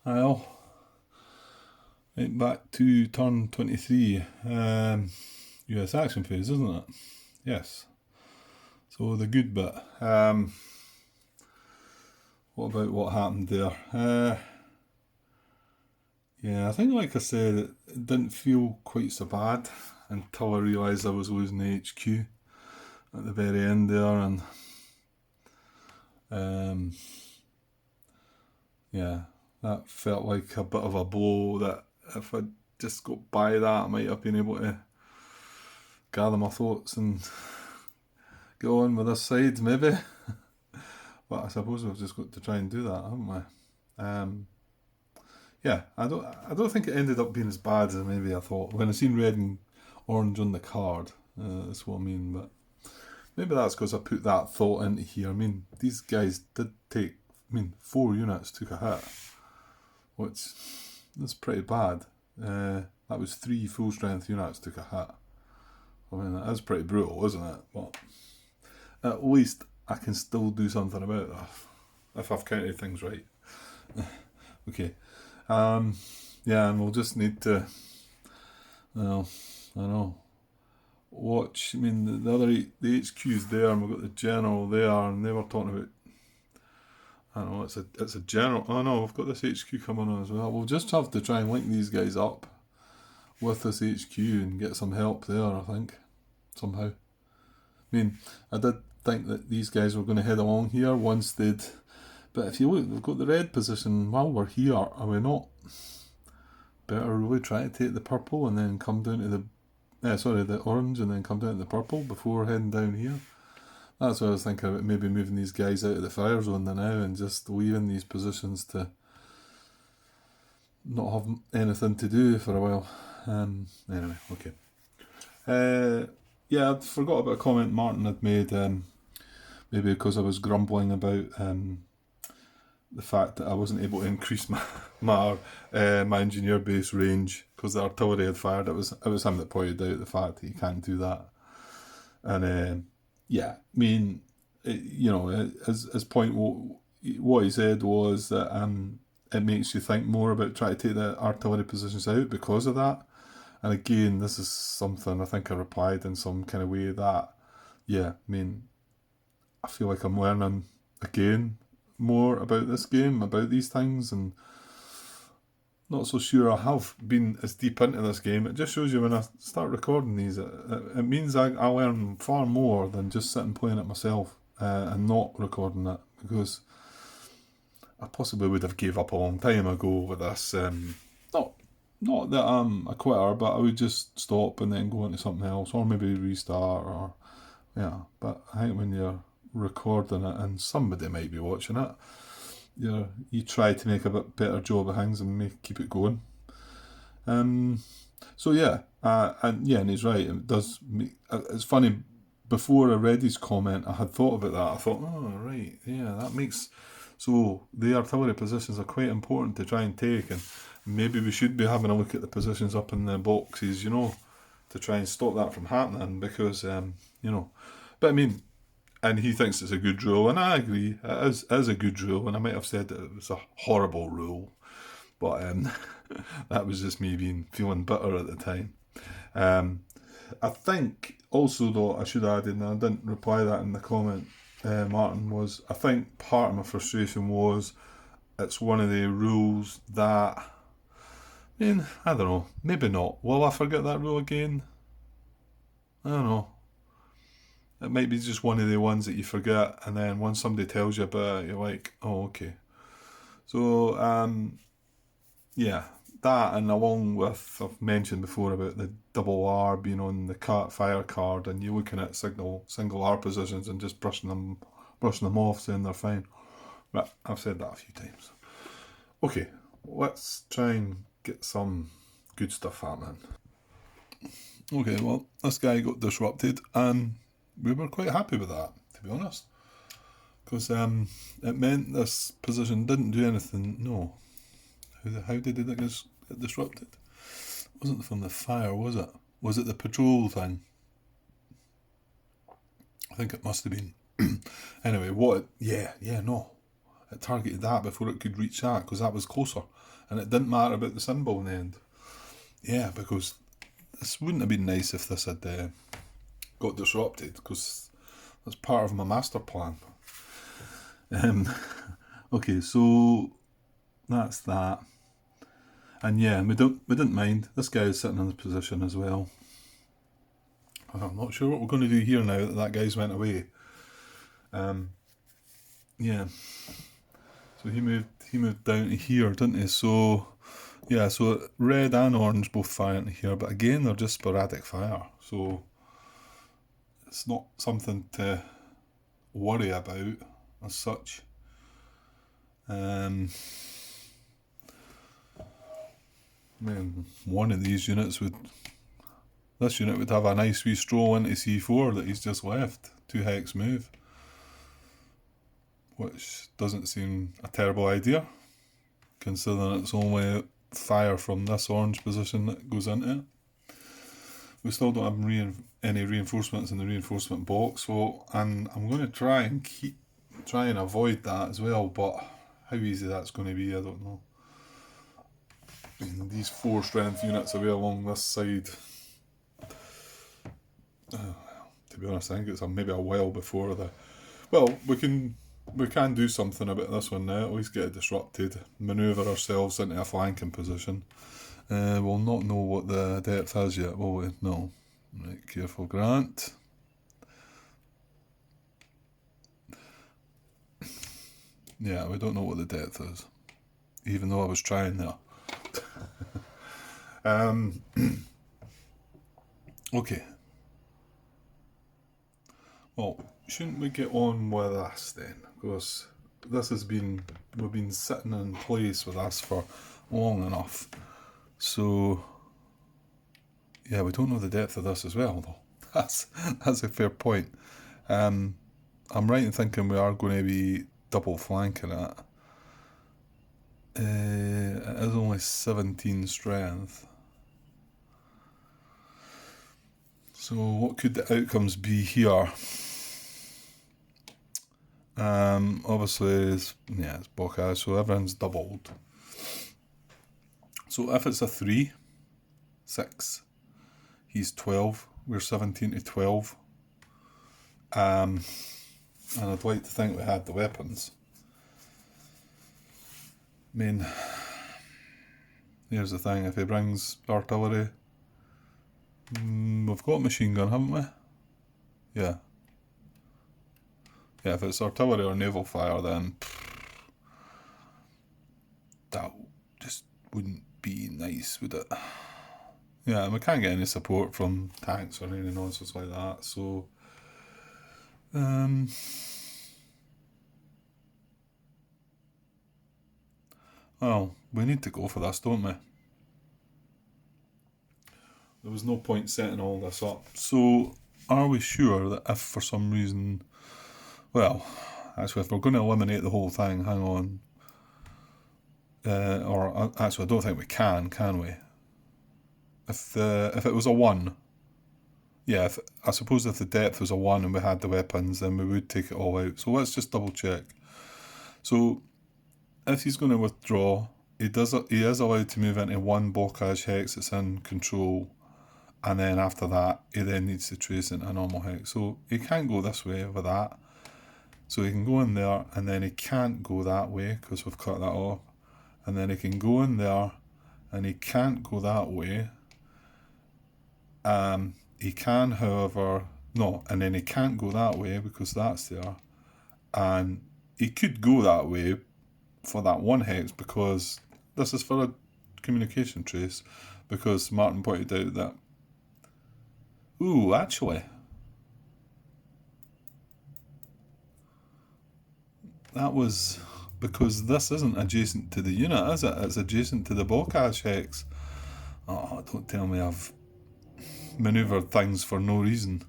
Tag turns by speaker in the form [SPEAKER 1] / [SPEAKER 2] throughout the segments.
[SPEAKER 1] Well, right back to turn 23, US action phase, isn't it? Yes. So the good bit. What about what happened there? Yeah, I think like I said, it didn't feel quite so bad until I realised I was losing the HQ at the very end there, and um, yeah, that felt like a bit of a blow that if I'd just got by that, I might have been able to gather my thoughts and go on with this side, maybe. But I suppose we've just got to try and do that, haven't we? Yeah, I don't think it ended up being as bad as maybe I thought. When I seen red and orange on the card, that's what I mean. But maybe that's because I put that thought into here. I mean, these guys did take. I mean, 4 units took a hit, which is pretty bad. That was 3 full strength units took a hit. I mean, that is pretty brutal, isn't it? But at least I can still do something about that if I've counted things right. Okay. Yeah, and we'll just need to, well, I don't know, watch. I mean, the HQ's there, and we've got the general there, and they were talking about. I don't know. It's a general. Oh no, we've got this HQ coming on as well. We'll just have to try and link these guys up with this HQ and get some help there. I think somehow. I mean, I did think that these guys were going to head along here once they'd. But if you look, we've got the red position while we're here. Are we not better really try to take the purple and then come down to the orange and then come down to the purple before heading down here? That's what I was thinking about, maybe moving these guys out of the fire zone now and just leaving these positions to not have anything to do for a while. Anyway, okay. Yeah, I forgot about a comment Martin had made, maybe because I was grumbling about the fact that I wasn't able to increase my engineer base range because the artillery had fired. It was him that pointed out the fact that you can't do that. And yeah, I mean, his point, what he said was that it makes you think more about trying to take the artillery positions out because of that. And again, this is something I think I replied in some kind of way that, yeah, I mean, I feel like I'm learning again more about this game, about these things, and not so sure I have been as deep into this game. It just shows you when I start recording these, it means I learn far more than just sitting playing it myself and not recording it, because I possibly would have gave up a long time ago with this. Not that I'm a quitter, but I would just stop and then go into something else, or maybe restart, or yeah. But I think when you're recording it and somebody might be watching it, you try to make a bit better job of things and keep it going. So yeah, and he's right. It does. It's funny. Before I read his comment, I had thought about that. I thought, oh right, yeah, that makes. So the artillery positions are quite important to try and take, and maybe we should be having a look at the positions up in the boxes, to try and stop that from happening. Because but I mean. And he thinks it's a good rule, and I agree. It is a good rule, and I might have said that it was a horrible rule, but that was just me feeling bitter at the time. I think also, though, I should add, and I didn't reply that in the comment, Martin, was I think part of my frustration was it's one of the rules that, I mean, I don't know, maybe not. Will I forget that rule again? I don't know. It might be just one of the ones that you forget, and then once somebody tells you about it, you're like, oh, okay. So, yeah, that, and along with, I've mentioned before about the double R being on the fire card, and you're looking at single R positions and just brushing them off, saying they're fine. But I've said that a few times. Okay, let's try and get some good stuff happening. Okay, well, this guy got disrupted, and we were quite happy with that, to be honest, because it meant this position didn't do anything. No, how did it get disrupted? It wasn't from the fire, was it? Was it the patrol thing? I think it must have been. Anyway, no, it targeted that before it could reach that, because that was closer. And it didn't matter about the symbol in the end. Yeah, because this wouldn't have been nice if this had got disrupted, because that's part of my master plan. Okay, so that's that. And yeah, we didn't mind. This guy is sitting in the position as well. I'm not sure what we're going to do here now that guy's went away. Yeah. So he moved down to here, didn't he? So yeah, so red and orange both fire into here, but again they're just sporadic fire. So it's not something to worry about as such. One of these units this unit would have a nice wee stroll into C4 that he's just left. 2 hex move. Which doesn't seem a terrible idea, considering it's only fire from this orange position that goes into it. We still don't have any reinforcements in the reinforcement box, and I'm going to try and avoid that as well, but how easy that's going to be, I don't know. These 4 strength units away along this side, to be honest, I think it's maybe a while before we can do something about this one now, at least get it disrupted, manoeuvre ourselves into a flanking position. We'll not know what the depth is yet, will we? No. Right, careful, Grant. Yeah, we don't know what the depth is, even though I was trying there. Okay. Well, shouldn't we get on with this then? Because we've been sitting in place with us for long enough. So, yeah, we don't know the depth of this as well, though. That's a fair point. I'm right in thinking we are going to be double flanking it. It is only 17 strength. So what could the outcomes be here? Obviously, it's Bocage, so everyone's doubled. So if it's a 3, 6, he's 12, we're 17 to 12. And I'd like to think we had the weapons. I mean, here's the thing, if he brings artillery, we've got machine gun, haven't we? Yeah. Yeah, if it's artillery or naval fire, then that just wouldn't be nice, would it? Yeah, and we can't get any support from tanks or any nonsense like that, so well, we need to go for this, don't we? There was no point setting all this up. So, are we sure that if for some reason, well, actually, if we're going to eliminate the whole thing, hang on. Actually, I don't think we can we? If it was a 1, yeah, I suppose if the depth was a 1 and we had the weapons, then we would take it all out. So let's just double check. So, if he's going to withdraw, he is allowed to move into 1 Bocage hex that's in control, and then after that, he then needs to trace into a normal hex. So he can't go this way with that. So he can go in there, and then he can't go that way because we've cut that off. And then he can go in there, and he can't go that way. He can, however, no, and then he can't go that way because that's there. And he could go that way for that 1 hex because this is for a communication trace, because Martin pointed out that, ooh, actually, that was because this isn't adjacent to the unit, is it? It's adjacent to the Bocage hex. Oh, don't tell me I've manoeuvred things for no reason.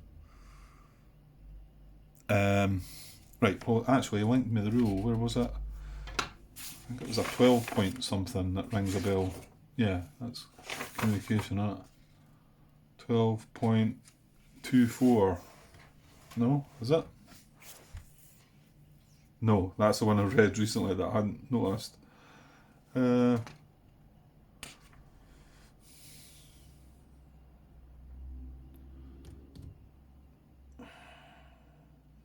[SPEAKER 1] Right, well, actually, linked me the rule. Where was it? I think it was a 12 point something that rings a bell. Yeah, that's communication, isn't it? 12.24. No, is it? No, that's the one I read recently that I hadn't noticed. Uh,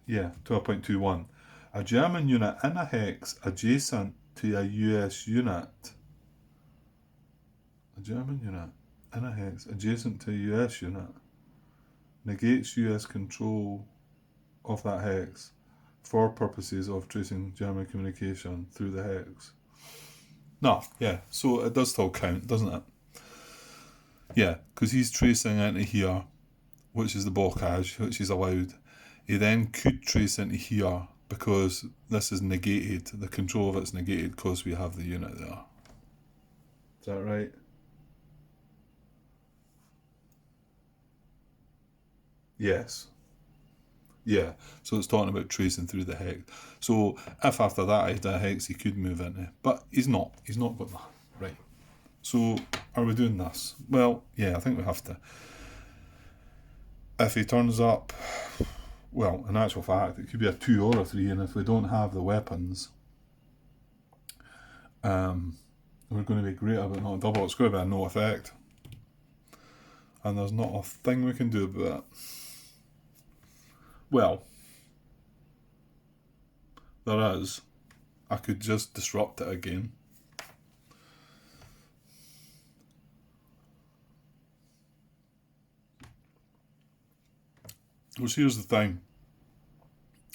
[SPEAKER 1] yeah, 12.21. A German unit in a hex adjacent to a US unit. A German unit in a hex adjacent to a US unit negates US control of that hex for purposes of tracing German communication through the hex. No, yeah, so it does still count, doesn't it? Yeah, because he's tracing into here, which is the blockage, which is allowed. He then could trace into here because this is negated, the control of it's negated because we have the unit there. Is that right? Yes. Yeah, so it's talking about tracing through the hex. So if after that he had a hex he could move into, but he's not. He's not got that. Right. So are we doing this? Well, yeah, I think we have to. If he turns up, well, in actual fact, it could be a 2 or a 3, and if we don't have the weapons, we're going to be greater but not double. It's going to be a no effect. And there's not a thing we can do about it. Well, there is. I could just disrupt it again. Well, here's the thing.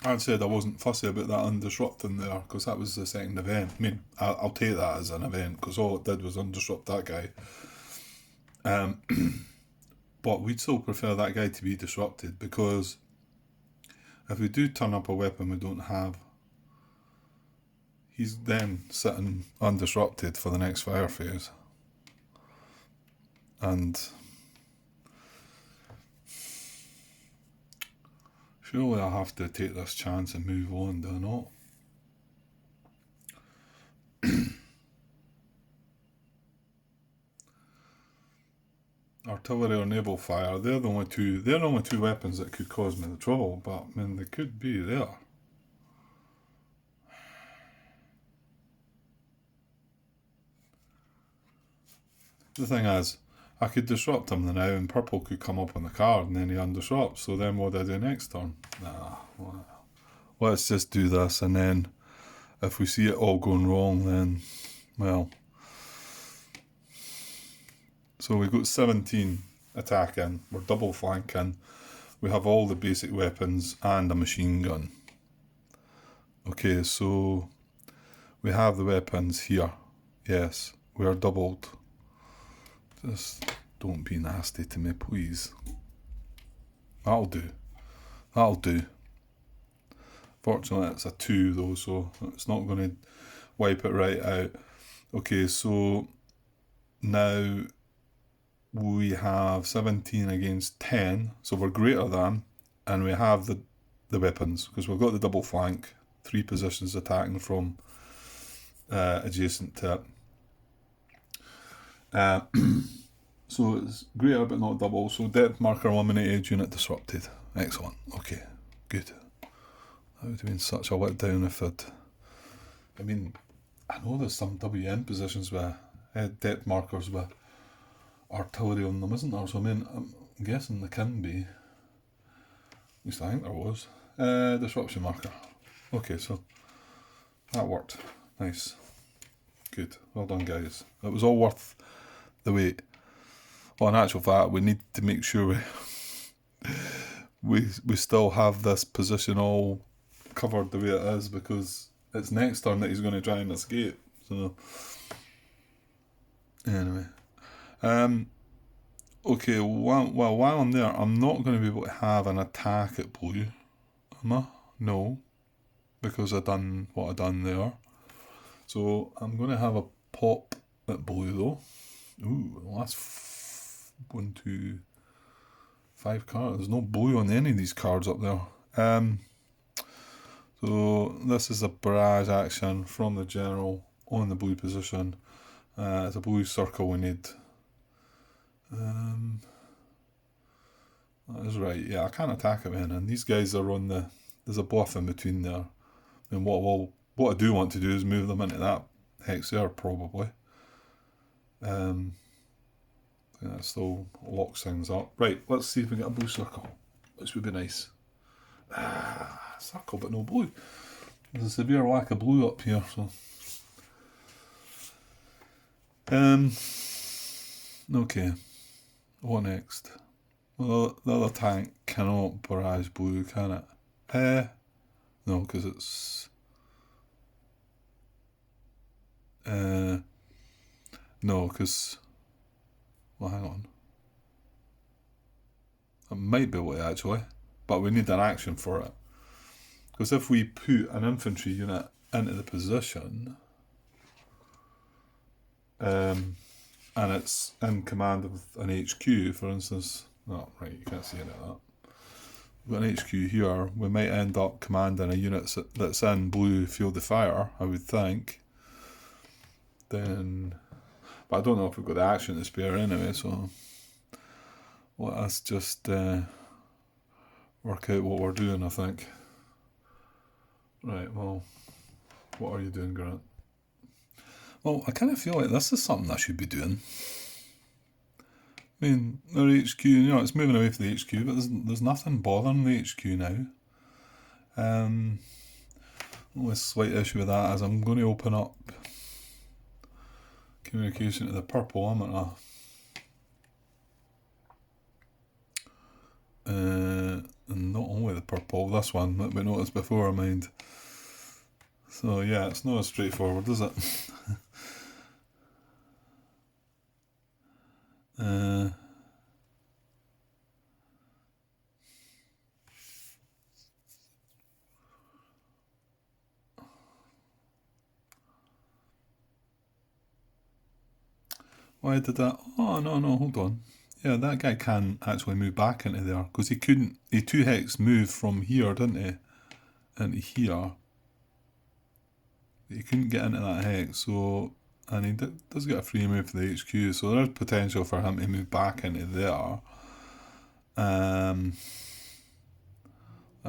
[SPEAKER 1] I'd said I wasn't fussy about that undisrupting there because that was the second event. I mean, I'll take that as an event because all it did was undisrupt that guy. But we'd still prefer that guy to be disrupted because if we do turn up a weapon we don't have, he's then sitting undisrupted for the next fire phase. And surely I'll have to take this chance and move on, do I not? Artillery or naval fire, they're the only two weapons that could cause me the trouble, but I mean they could be there. The thing is, I could disrupt him now and purple could come up on the card and then he undisrupts, so then what do I do next turn? Nah, let's just do this and then if we see it all going wrong then, well. So we've got 17 attacking, we're double flanking, we have all the basic weapons and a machine gun. Okay, so we have the weapons here. Yes, we are doubled. Just don't be nasty to me, please. That'll do. That'll do. Fortunately, it's a 2 though, so it's not going to wipe it right out. Okay, so now we have 17 against 10, so we're greater than, and we have the weapons because we've got the double flank, 3 positions attacking from adjacent to it. So it's greater but not double, so depth marker eliminated, unit disrupted. Excellent, okay, good. That would have been such a letdown if I mean, I know there's some WN positions with depth markers with artillery on them, isn't there? So I mean, I'm guessing there can be. At least I think there was. Disruption marker. Okay, so that worked. Nice. Good. Well done, guys. It was all worth the wait. Well, in actual fact, we need to make sure we still have this position all covered the way it is because it's next turn that he's going to try and escape. So anyway, okay. While I'm there, I'm not going to be able to have an attack at blue, am I? No, because I done what I done there. So I'm going to have a pop at blue though. Ooh, well, that's 1, 2, 5 cards. There's no blue on any of these cards up there. So this is a barrage action from the general on the blue position. It's a blue circle we need. That is right. Yeah, I can't attack him in, and these guys are on the. There's a bluff in between there. And what I do want to do is move them into that hex there, probably. That still locks things up. Right, let's see if we get a blue circle. This would be nice. Circle, but no blue. There's a severe lack of blue up here, so. Okay. What next? Well, the other tank cannot barrage blue, can it? No, because it's. No, because. Well, hang on. It might be able to actually, but we need an action for it. Because if we put an infantry unit into the position, and it's in command of an HQ, for instance. Oh, right, you can't see any of that. We've got an HQ here. We might end up commanding a unit that's in blue field of fire, I would think. Then, but I don't know if we've got the action to spare anyway, so let us just work out what we're doing, I think. Right, well, what are you doing, Grant? Well, I kind of feel like this is something I should be doing. I mean, their HQ, it's moving away from the HQ, but there's nothing bothering the HQ now. Only slight issue with that is I'm going to open up communication to the purple, I'm gonna and not only the purple, this one that we noticed before, mind. So yeah, it's not as straightforward, is it? Why did that? Oh, no, hold on. Yeah, that guy can actually move back into there, because he couldn't, he 2-hex moved from here, didn't he? Into here. He couldn't get into that hex, so, and he does get a free move for the HQ, so there's potential for him to move back into there. That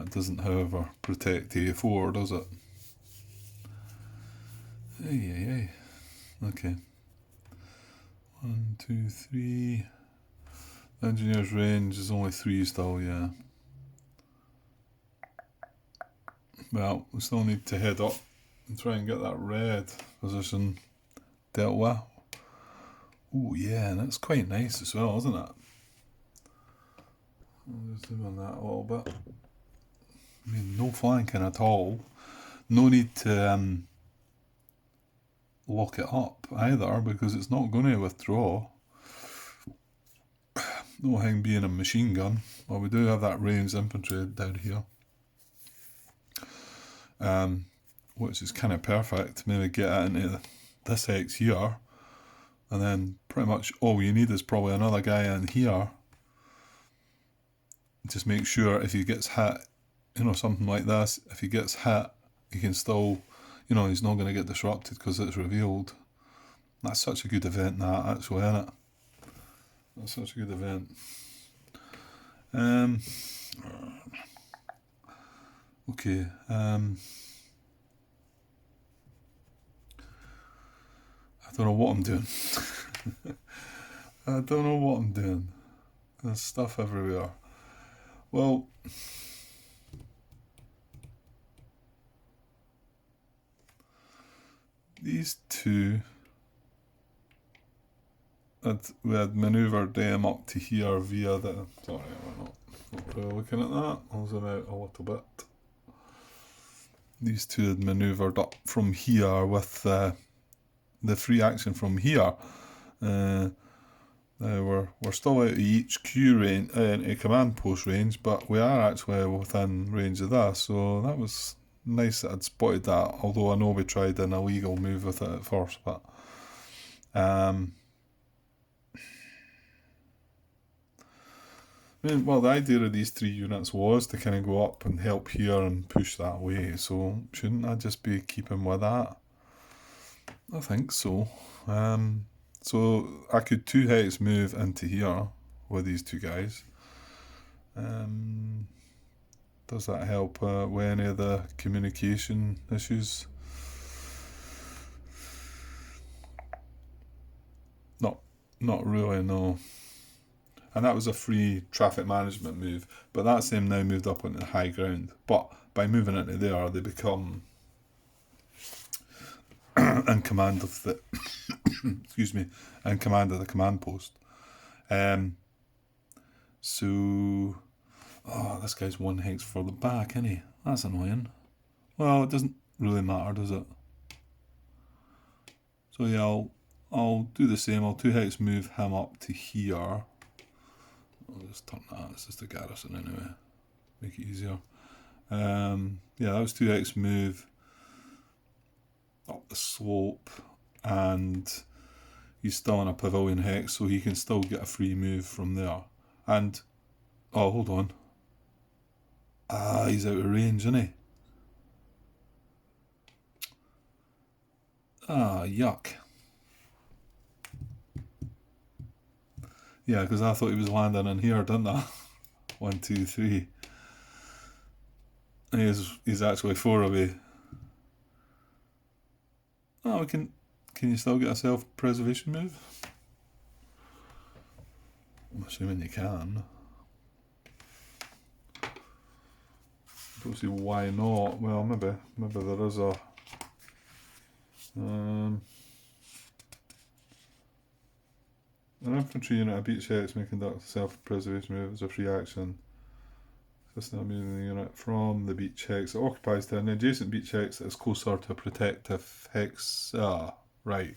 [SPEAKER 1] doesn't, however, protect A4, does it? Hey. Okay. 1, 2, 3. The engineer's range is only 3 still, yeah. Well, we still need to head up and try and get that red position dealt with. Oh yeah, and that's quite nice as well, isn't it? I'll just zoom on that a little bit. I mean, no flanking at all. No need to lock it up either, because it's not going to withdraw. No hang being a machine gun. Well, we do have that ranged infantry down here, which is kind of perfect. Maybe get it into this hex here, and then pretty much all you need is probably another guy in here. Just make sure if he gets hit, something like this, if he gets hit, he can still, he's not going to get disrupted because it's revealed. That's such a good event, that, actually, isn't it? That's such a good event. Okay. I don't know what I'm doing. I don't know what I'm doing. There's stuff everywhere. Well, these two, we had manoeuvred them up to here via the. Sorry, we're not really looking at that. I'll zoom out a little bit. These two had manoeuvred up from here with the free action from here. Now we're still out of HQ range, a command post range, but we are actually within range of that. So that was nice that I'd spotted that. Although I know we tried an illegal move with it at first, but the idea of these 3 units was to kind of go up and help here and push that way. So shouldn't I just be keeping with that? I think so. So I could 2-hex move into here with these 2 guys. That Does that help with any of the communication issues? Not really, no. And that was a free traffic management move, but that's them now moved up onto the high ground. But by moving into there, they become in command of the excuse me, in command of the command post. So, this guy's 1 hex further back, isn't he? That's annoying. Well, it doesn't really matter, does it? So yeah, I'll do the same. I'll 2 hex move him up to here. I'll just turn that. It's just a garrison anyway. Make it easier. Yeah, that was 2 hex move up the slope, and he's still in a pavilion hex, so he can still get a free move from there. And hold on. He's out of range, isn't he? Yuck. Yeah, because I thought he was landing in here, didn't I? 1, 2, 3. He's actually 4 away. Oh, can you still get a self-preservation move? I'm assuming you can. Don't see why not. Well, maybe there is a an infantry unit at beach hex may conduct a self-preservation move as a free action. This now moving the unit from the beach hex. It occupies to an adjacent beach hex that is closer to a protective hex. Right.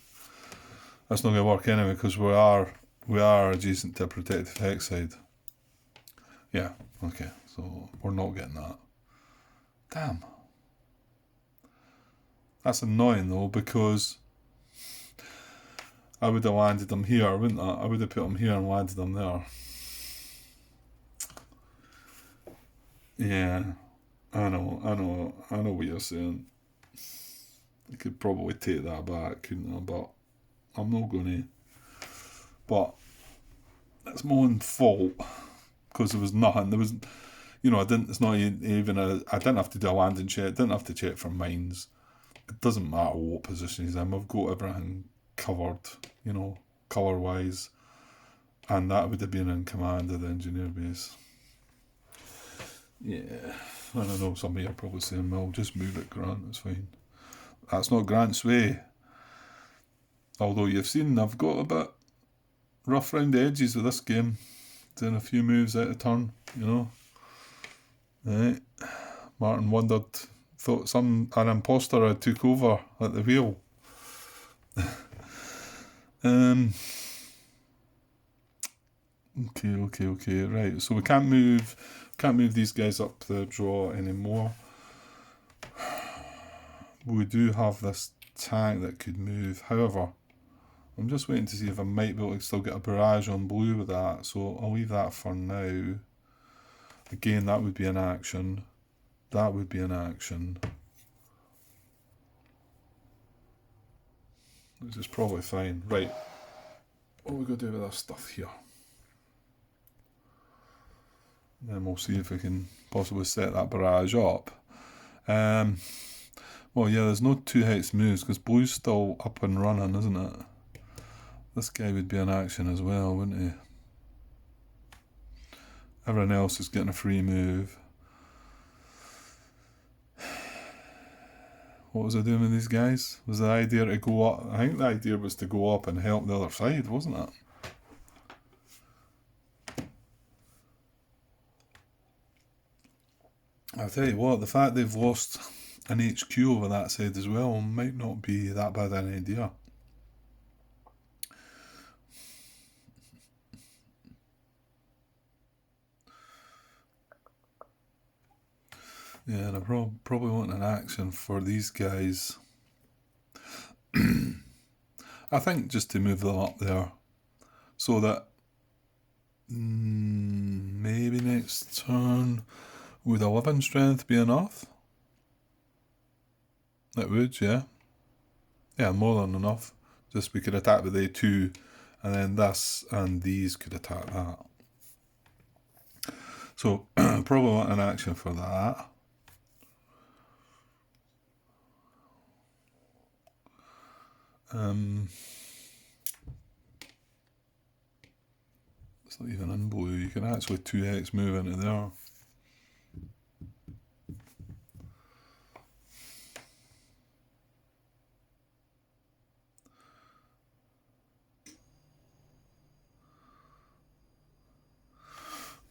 [SPEAKER 1] That's not going to work anyway because we are adjacent to a protective hex side. Yeah, okay, so we're not getting that. Damn. That's annoying though, because I would have landed them here, wouldn't I? I would have put them here and landed them there. Yeah, I know what you're saying. I could probably take that back, couldn't I? But I'm not going to. But it's my own fault, because there was nothing. There was, I didn't. It's not even a. I didn't have to do a landing check. Didn't have to check for mines. It doesn't matter what position he's in. We've got everything covered, colour wise, and that would have been in command of the engineer base. Yeah, I don't know. Somebody are probably saying, "Well, just move it, Grant. It's fine." That's not Grant's way. Although you've seen, I've got a bit rough round the edges with this game, doing a few moves out of turn. Right. Martin thought an imposter had took over at the wheel. Okay. Right. So we can't move these guys up the draw anymore. We do have this tank that could move. However, I'm just waiting to see if I might be able to still get a barrage on blue with that. So I'll leave that for now. Again, that would be an action. This is probably fine. Right. What are we going to do with this stuff here? Then we'll see if we can possibly set that barrage up. Well, yeah, there's no 2 hex moves because blue's still up and running, isn't it? This guy would be in action as well, wouldn't he? Everyone else is getting a free move. What was I doing with these guys? Was the idea to go up? I think the idea was to go up and help the other side, wasn't it? I'll tell you what, the fact they've lost an HQ over that side as well might not be that bad an idea. Yeah, and I probably want an action for these guys. I think just to move them up there, so that maybe next turn would 11 strength be enough? It would, yeah. Yeah, more than enough. Just we could attack with A2, and then this and these could attack that. So So probably want an action for that. It's not even in blue. You can actually 2x move into there.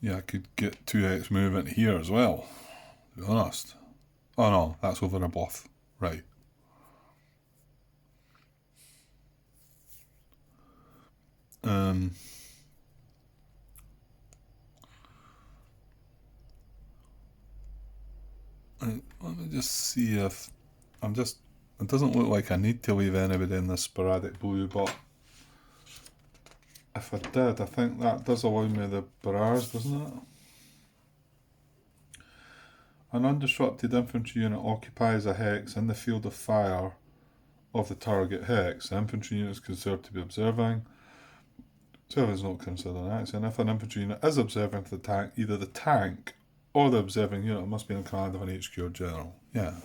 [SPEAKER 1] Yeah, I could get 2x move into here as well, to be honest. Oh no, that's over a bluff. Right. Let me just see if it doesn't look like I need to leave anybody in this sporadic blue, but if I did, I think that does allow me the barrage, doesn't it? An undisrupted infantry unit occupies a hex in the field of fire of the target hex. The infantry unit is considered to be observing. Observing is not considered an action. If an infantry unit is observing the tank, either the tank or the observing unit must be in command of an HQ or general. Yeah.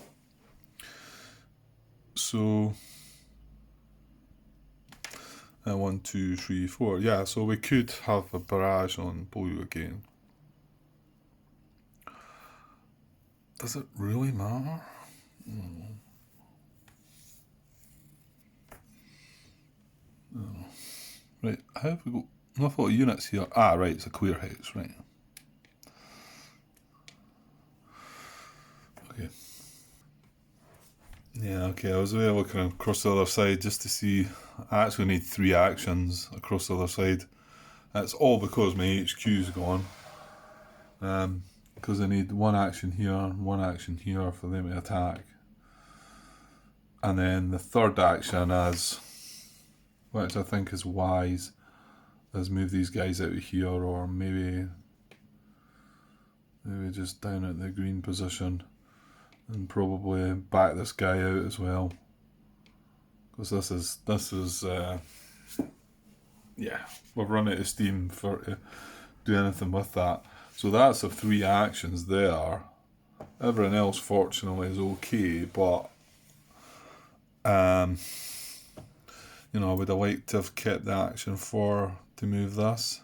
[SPEAKER 1] So 1, 2, 3, 4. Yeah, so we could have a barrage on blue again. Does it really matter? Oh. Right, how have we got an awful lot of units here? Ah, right, it's a clear hex, right. Okay. Yeah, okay, I was really looking across the other side just to see. I actually need 3 actions across the other side. That's all because my HQ's gone. Because I need 1 action here and 1 action here for them to attack. And then the third action is, which I think is wise, is move these guys out of here, or maybe just down at the green position, and probably back this guy out as well, because this is yeah, we've run out of steam for to do anything with that. So that's the 3 actions there. Everything else fortunately is okay, but you know, I would have liked to have kept the action to move this.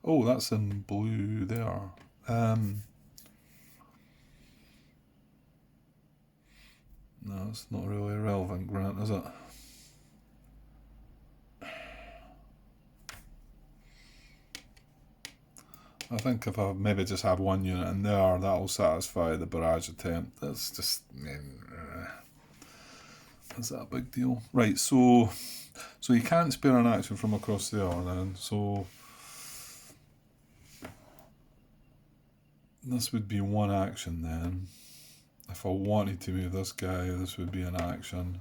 [SPEAKER 1] Oh, that's in blue there. No, it's not really relevant, Grant, is it? I think if I maybe just have 1 unit in there, that'll satisfy the barrage attempt. That's just, is that a big deal? Right, so you can't spare an action from across there then, so this would be 1 action then. If I wanted to move this guy, this would be an action.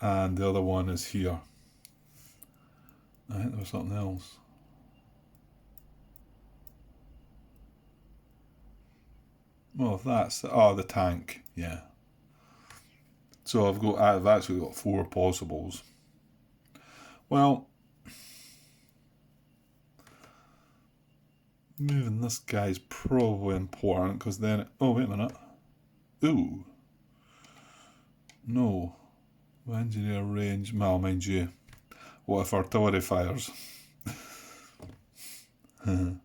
[SPEAKER 1] And the other one is here. I think there was something else. Well, that's the tank, yeah. So I've actually got 4 possibles. Well, moving this guy's probably important because then. Oh, wait a minute. Ooh. No. Engineer range. Well, mind you. What if artillery fires? I'm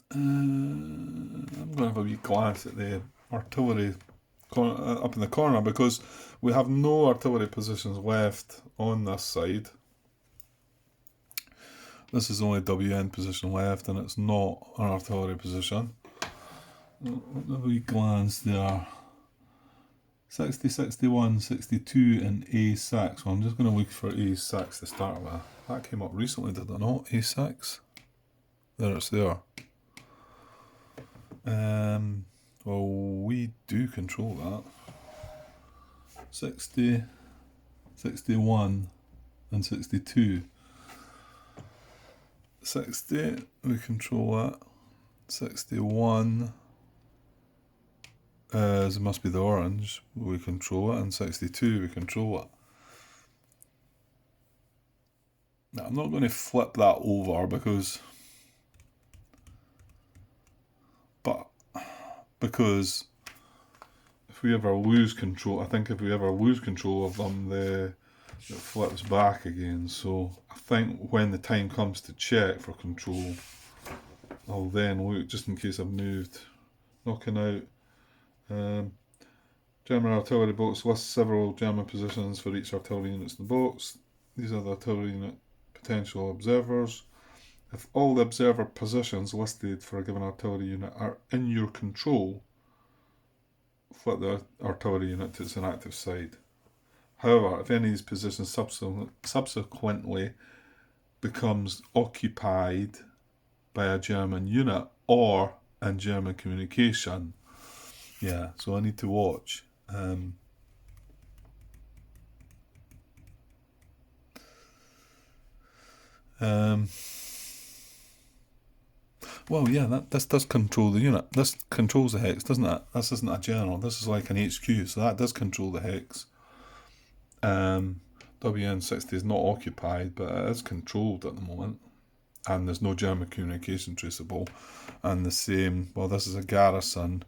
[SPEAKER 1] going to have a wee glance at the artillery up in the corner because we have no artillery positions left on this side. This is the only WN position left and it's not an artillery position. Have a wee glance there. 60, 61, 62 and A6. Well, I'm just going to look for A6 to start with. That came up recently, did it not? A6? There, it's there. Well, we do control that. 60, 61 and 62. 60, we control that. 61 it must be the orange, we control it, and 62 we control it. Now, I'm not going to flip that over because if we ever lose control, I think if we ever lose control of them, it flips back again. So I think when the time comes to check for control, I'll then look just in case I've moved. Knocking out. German artillery box lists several German positions for each artillery units in the box. These are the artillery unit potential observers. If all the observer positions listed for a given artillery unit are in your control, flip the artillery unit to its inactive side. However, if any of these positions subsequently becomes occupied by a German unit or in German communication, so I need to watch. Well, yeah, this does control the unit. This controls the hex, doesn't it? This isn't a general. This is like an HQ, so that does control the hex. WN60 is not occupied, but it is controlled at the moment. And there's no German communication traceable. And the same, well, this is a garrison.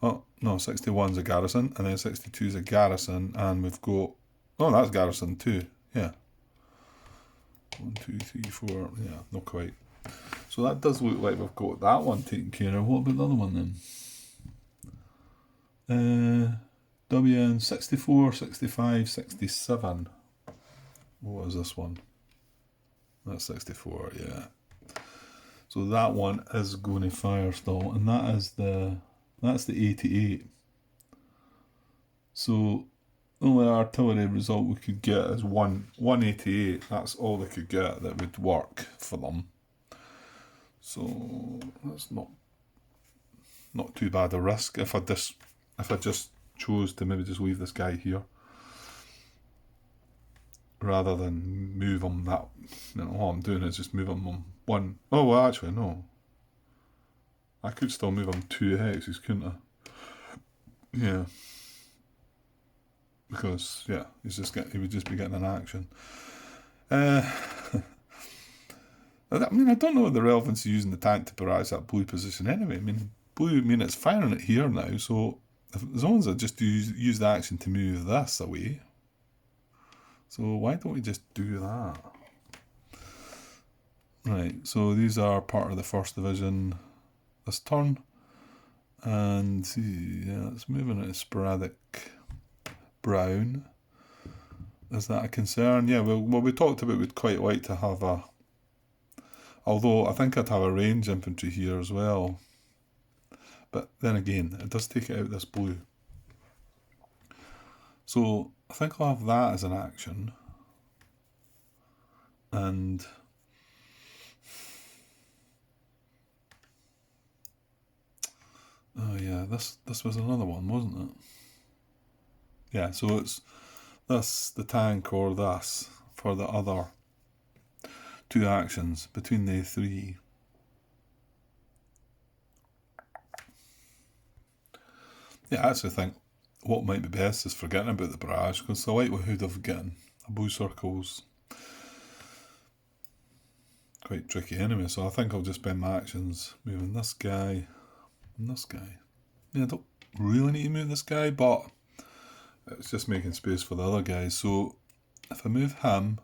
[SPEAKER 1] Oh, no, 61 is a garrison, and then 62 is a garrison, and we've got, oh, that's garrison too, yeah. 1, 2, 3, 4, yeah, not quite. So that does look like we've got that one taken care of. What about the other one then? WN 64, 65, 67. What is this one? That's 64, yeah. So that one is going to fire still, and that's the 88. So the only artillery result we could get is 188. That's all they could get that would work for them. So that's not too bad a risk if I just chose to maybe just leave this guy here rather than move him that. All I'm doing is just move him on one. Oh well, actually no. I could still move him 2 hexes, couldn't I? Yeah. Because he would just be getting an action. I mean, I don't know what the relevance of using the tank to barrage that blue position anyway. It's firing it here now, so as long as I just use the action to move this away. So why don't we just do that? Right, so these are part of the 1st Division this turn. And yeah, let's move into sporadic brown. Is that a concern? Yeah, well, we talked about we'd quite like to have although I think I'd have a range infantry here as well. But then again, it does take it out this blue. So I think I'll have that as an action. And oh yeah, this was another one, wasn't it? Yeah, so it's this, the tank, or this for the other 2 actions between the 3. Yeah, I actually think what might be best is forgetting about the barrage, because the likelihood of getting a blue circle's quite tricky anyway, so I think I'll just spend my actions moving this guy and this guy. Yeah, I don't really need to move this guy, but it's just making space for the other guys. So if I move him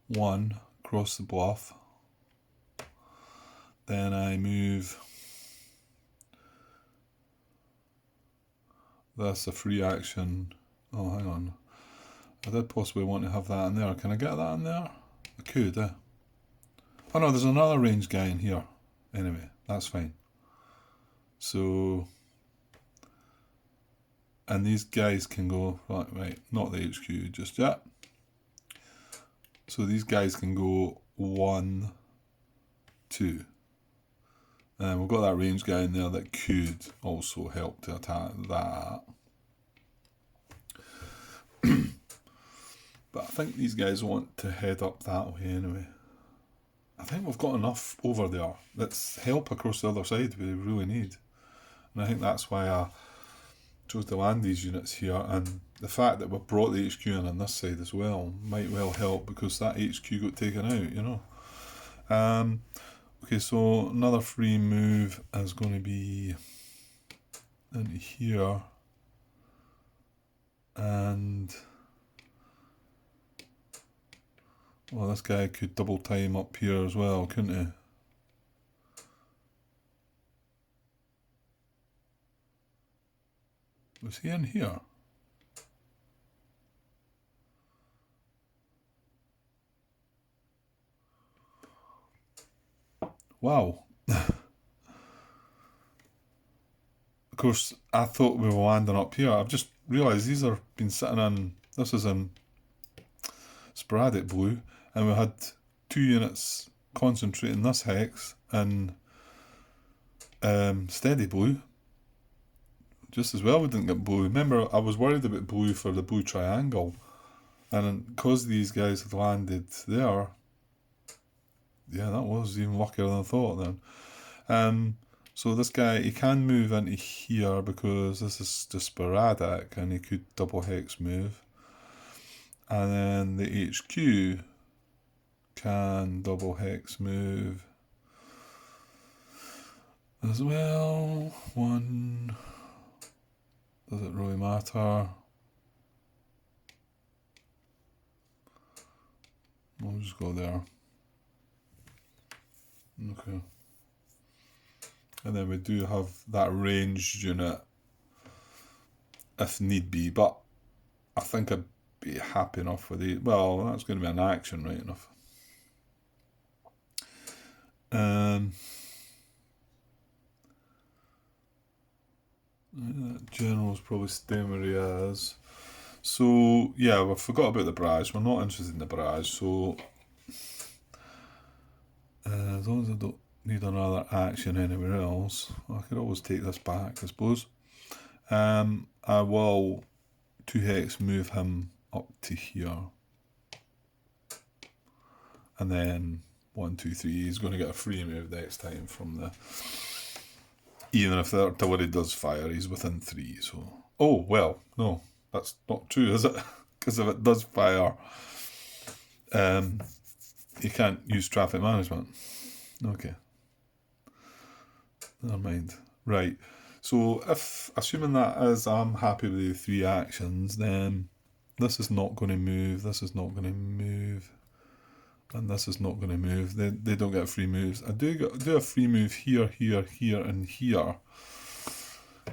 [SPEAKER 1] 1 across the bluff, then I move this, a free action. Oh, hang on. I did possibly want to have that in there. Can I get that in there? I could, Oh no, there's another range guy in here. Anyway, that's fine. So, and these guys can go, right, not the HQ just yet. So these guys can go 1, 2. And we've got that range guy in there that could also help to attack that. But I think these guys want to head up that way anyway. I think we've got enough over there. That's help across the other side we really need. And I think that's why chose to land these units here, and the fact that we brought the HQ in on this side as well might well help, because that HQ got taken out, you know. Okay, so another free move is going to be into here, and well, this guy could double time up here as well, couldn't he? Was he in here? Wow. Of course, I thought we were landing up here. I've just realised these are been sitting in. This is in sporadic blue, and we had 2 units concentrating this hex in steady blue. Just as well we didn't get blue. Remember, I was worried about blue for the blue triangle, and because these guys had landed there, yeah, that was even luckier than I thought then. So this guy, he can move into here because this is just sporadic, and he could double hex move. And then the HQ can double hex move as well. One, does it really matter? We'll just go there. Okay. And then we do have that ranged unit if need be, but I think I'd be happy enough with it. Well, that's going to be an action, right enough. That general's probably staying where he is. So, yeah, we forgot about the barrage. We're not interested in the barrage, so as long as I don't need another action anywhere else, I could always take this back, I suppose. I will 2 hex move him up to here, and then 1, 2, 3. He's going to get a free move next time from the. Even if the artillery does fire, he's within 3. So, oh well, no, that's not true, is it? Because if it does fire, you can't use traffic management. Okay. Never mind. Right. So if, assuming that is, I'm happy with the 3 actions, then this is not going to move, this is not going to move, and this is not going to move. They don't get free moves. I do a free move here, here, here, and here.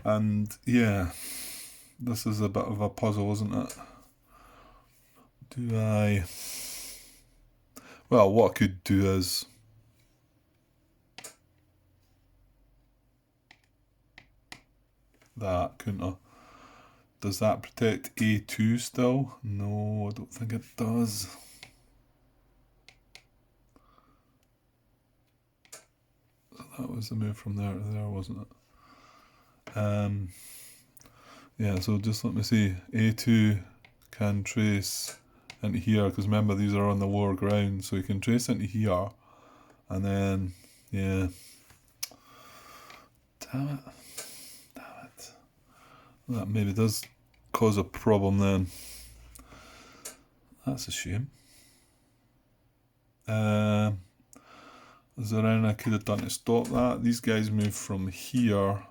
[SPEAKER 1] And yeah, this is a bit of a puzzle, isn't it? Do I... Well, what I could do is... that, couldn't I? Does that protect A2 still? No, I don't think it does. So that was the move from there to there, wasn't it? Yeah, so just let me see. A2 can trace into here, because remember these are on the lower ground, so you can trace into here, and then, yeah. Damn it. That maybe does cause a problem then. That's a shame. Is there anything I could have done to stop that? These guys move from here.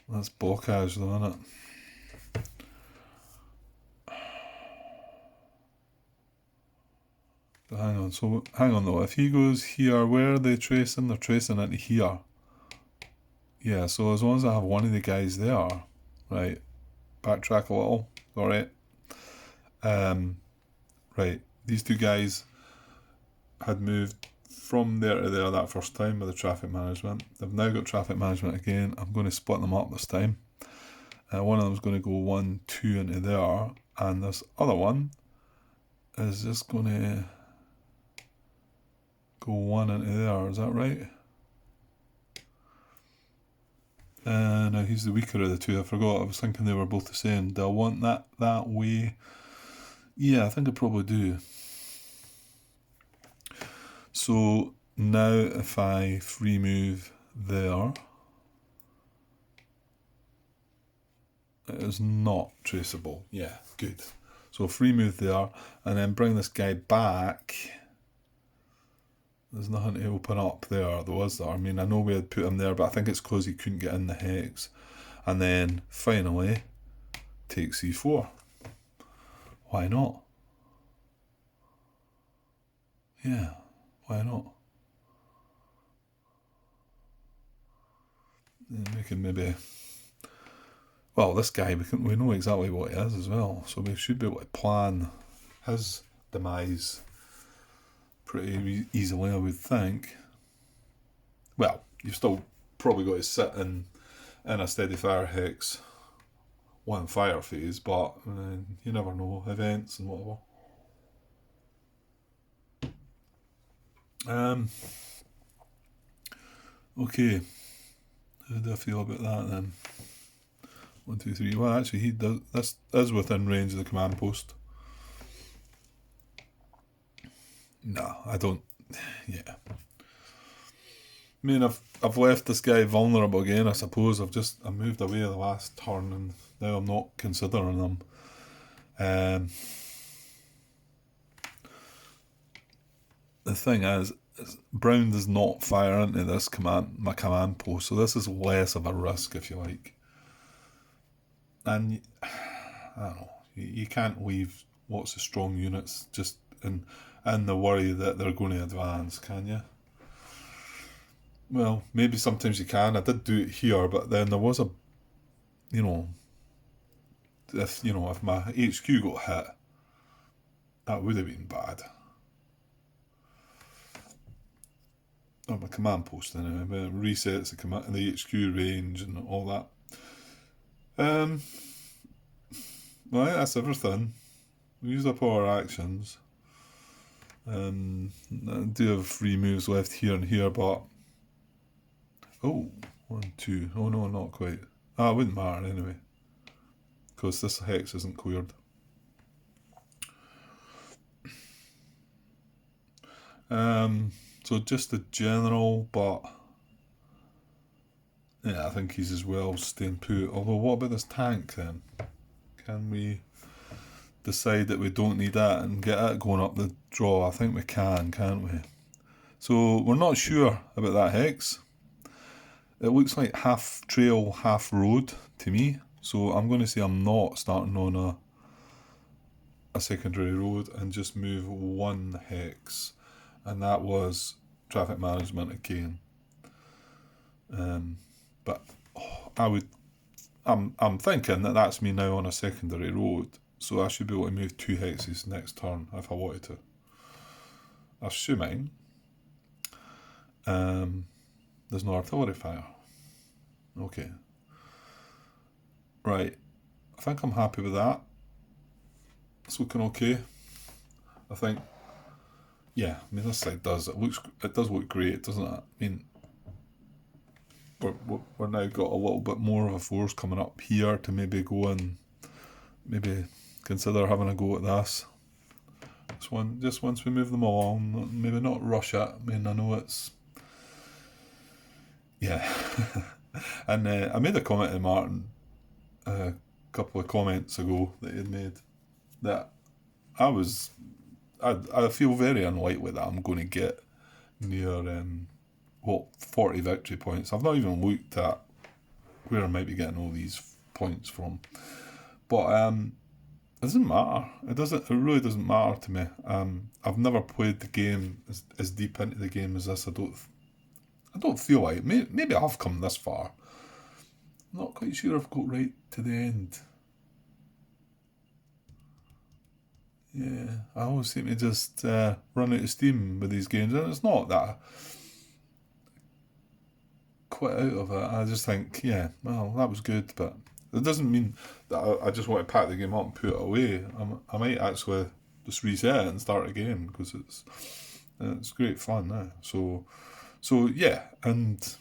[SPEAKER 1] That's blockage though, isn't it? Hang on though, if he goes here, where are they tracing? They're tracing into here. Yeah, so as long as I have one of the guys there, right, backtrack a little, alright. Right, these 2 guys had moved from there to there that first time with the traffic management. They've now got traffic management again. I'm going to split them up this time. One of them is going to go 1, 2 into there, and this other one is just going to go 1 into there. Is that right? No, he's the weaker of the 2. I forgot. I was thinking they were both the same. Do I want that way? Yeah, I think I probably do. So now if I free move there, It is not traceable. Yeah, good. So free move there, and then bring this guy back. There's nothing to open up there, though, is there? I mean, I know we had put him there, but I think it's because he couldn't get in the hex. And then, finally, take c4. Why not? Yeah, why not? And we can maybe... Well, this guy, we know exactly what he is as well, so we should be able to plan his demise pretty easily, I would think. Well, you've still probably got to sit in a steady fire hex one fire phase, but you never know, events and whatever. Okay, how do I feel about that then? 1, 2, 3. Well, actually, he does. This is within range of the command post. No, I don't. Yeah. I mean, I've left this guy vulnerable again. I suppose I moved away the last turn, and now I'm not considering them. The thing is Brown does not fire into this my command post, so this is less of a risk, if you like. And I don't know, you can't leave lots of strong units just in the worry that they're going to advance, can you? Well, maybe sometimes you can. I did do it here, but then there was a, if my HQ got hit, that would have been bad. Or my command post anyway, but it resets the HQ range and all that. Well, that's everything. We used up all our actions. I do have 3 moves left here and here, but... Oh, 1, 2. Oh no, not quite. It wouldn't matter anyway, because this hex isn't cleared. So just the general, but... Yeah, I think he's as well staying put. Although, what about this tank then? Can we decide that we don't need that and get it going up the draw? I think we can, can't we? So we're not sure about that hex. It looks like half trail, half road to me. So I'm going to say I'm not starting on a secondary road and just move 1 hex. And that was traffic management again. But I'm thinking that that's me now on a secondary road, so I should be able to move 2 hexes next turn if I wanted to. Assuming there's no artillery fire. Okay. Right. I think I'm happy with that. It's looking okay. I think. Yeah, I mean, this side does. It does look great, doesn't it? I mean, we're now got a little bit more of a force coming up here to maybe go and maybe consider having a go at this. Just once we move them along, maybe not rush it. I mean, I know it's... Yeah. And I made a comment to Martin a couple of comments ago that he had made that I feel very unlikely that I'm going to get near 40 victory points. I've not even looked at where I might be getting all these points from, but it doesn't matter. It really doesn't matter to me. I've never played the game as deep into the game as this. I don't feel like maybe I've come this far. I'm not quite sure I've got right to the end. Yeah, I always seem to just run out of steam with these games, and it's not that quite out of it. I just think, yeah, well, that was good, but it doesn't mean that I just want to pack the game up and put it away. I might actually just reset it and start again, because it's great fun now. So yeah, and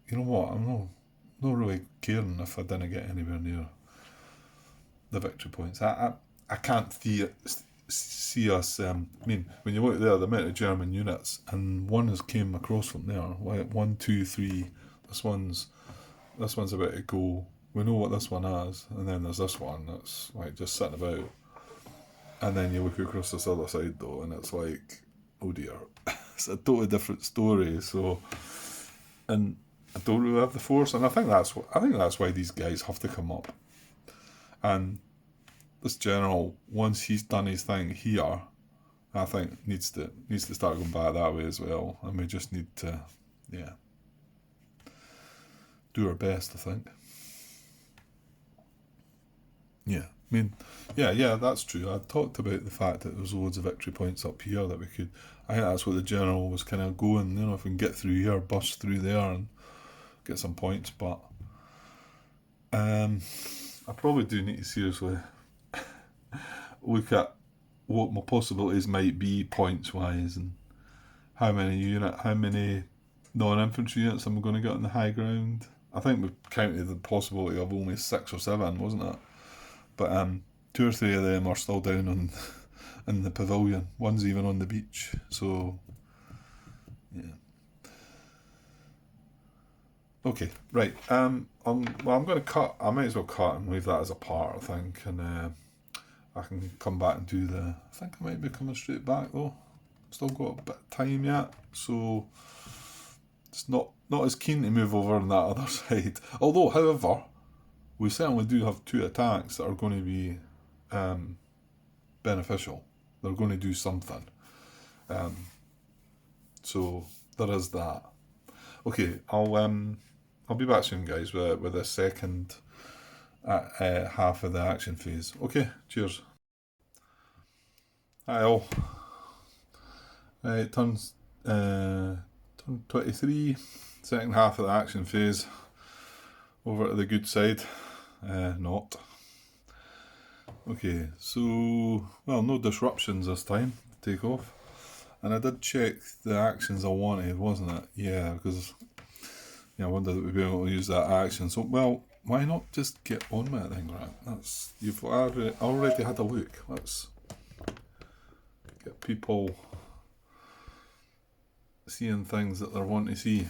[SPEAKER 1] you know what? I'm not really caring if I didn't get anywhere near the victory points. I can't see us. I mean, when you look there, the amount of German units, and one has came across from there. Like 1, 2, 3. This one's about to go we know what this one is, and then there's this one that's like just sitting about, and then you look across this other side though, and it's like, oh dear, it's a totally different story. So, and I don't really have the force, and I think that's why these guys have to come up. And this general, once he's done his thing here, I think needs to start going back that way as well, and we just need to, yeah, do our best. I think. Yeah, I mean, yeah, that's true. I talked about the fact that there was loads of victory points up here that we could. I think that's what the general was kind of going. You know, if we can get through here, bust through there, and get some points. But I probably do need to seriously look at what my possibilities might be points wise, and how many non-infantry units am I going to get on the high ground. I think we counted the possibility of only 6 or 7, wasn't it? But 2 or 3 of them are still down on in the pavilion. One's even on the beach. So yeah. Okay, right. I'm going to cut. I might as well cut and leave that as a part, I think, and I can come back and do the. I think I might be coming straight back though. Still got a bit of time yet, so it's not as keen to move over on that other side. Although, however, we certainly do have 2 attacks that are going to be beneficial. They're going to do something. So there is that. Okay, I'll be back soon, guys, with the second half of the action phase. Okay, cheers. Hi all. Turns 23, second half of the action phase. Over to the good side. Not. Okay, so, well, no disruptions this time, take off. And I did check the actions I wanted, wasn't it? Yeah, because I wondered that we'd be able to use that action. So, well, why not just get on with it then, Grant? You've already had a look. Let's get people seeing things that they want to see.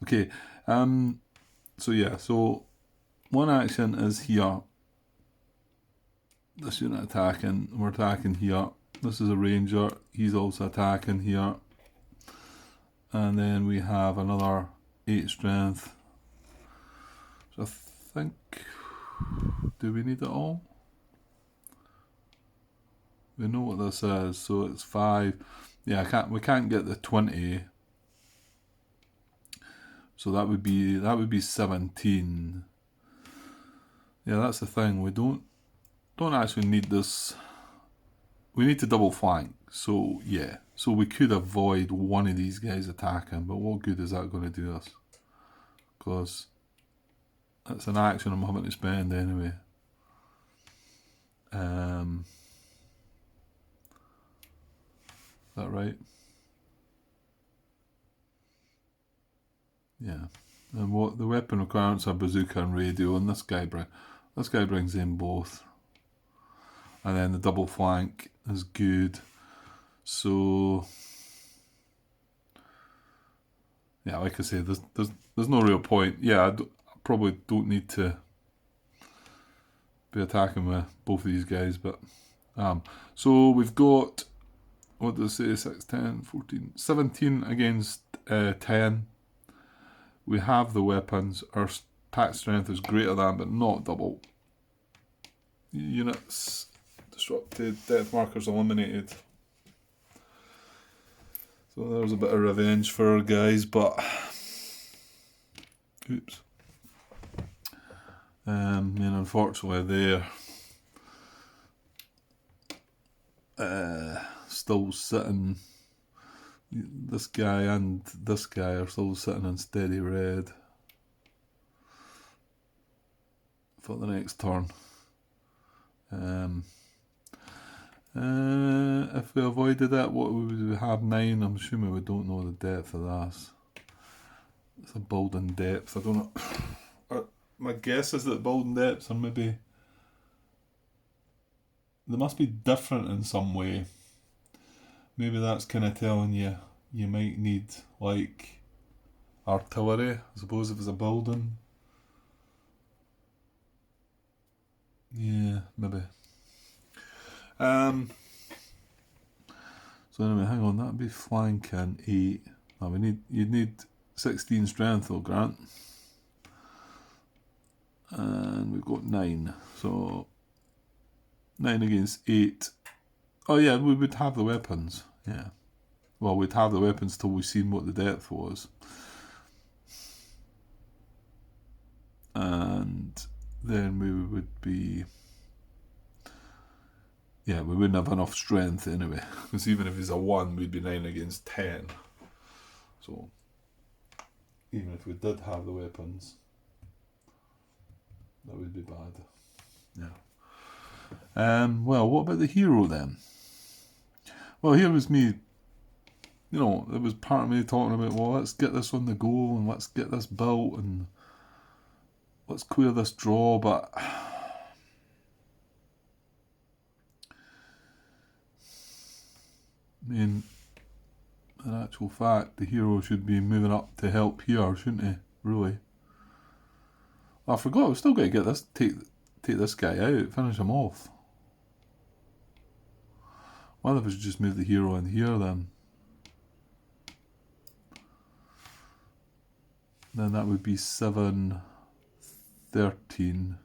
[SPEAKER 1] Okay, so yeah, so one action is here. This unit attacking, we're attacking here. This is a ranger, he's also attacking here. And then we have another 8 strength. So I think, do we need it all? We know what this is, so it's 5. Yeah, we can't get the 20. So that would be 17. Yeah, that's the thing. We don't actually need this. We need to double flank. So yeah. So we could avoid one of these guys attacking, but what good is that going to do us? Because that's an action I'm having to spend anyway. Is that right? Yeah. And what the weapon requirements are bazooka and radio, and this guy brings in both. And then the double flank is good. So yeah, like I say, there's no real point. Yeah, I probably don't need to be attacking with both of these guys, but so we've got, what does it say, 6, 10, 14, 17 against 10. We have the weapons. Our attack strength is greater than, but not double. Units disrupted, death markers eliminated. So there's a bit of revenge for our guys, but oops. Unfortunately they're still sitting. This guy and this guy are still sitting in steady red for the next turn. If we avoided it, what would we have? 9. I'm assuming we don't know the depth of this. It's a building depth. I don't know. My guess is that building depths are maybe, they must be different in some way. Maybe that's kind of telling you might need like artillery, I suppose, if it's a building. Yeah, maybe. So anyway, hang on, that'd be flanking 8. Now you'd need 16 strength though, Grant. And we've got 9. So 9 against 8. Oh yeah, we would have the weapons. Yeah. Well, we'd have the weapons till we've seen what the depth was. And then we would be... Yeah, we wouldn't have enough strength anyway. Because even if it's a 1, we'd be 9 against 10. So, even if we did have the weapons, that would be bad. Yeah. Well, what about the hero then? Well, here was me, it was part of me talking about, well, let's get this on the go and let's get this built and let's clear this draw, but I mean, in actual fact, the hero should be moving up to help here, shouldn't he? Really. I forgot, we've still got to get this, take this guy out, finish him off. Why don't we just move the hero in here then? Then that would be 7, 13.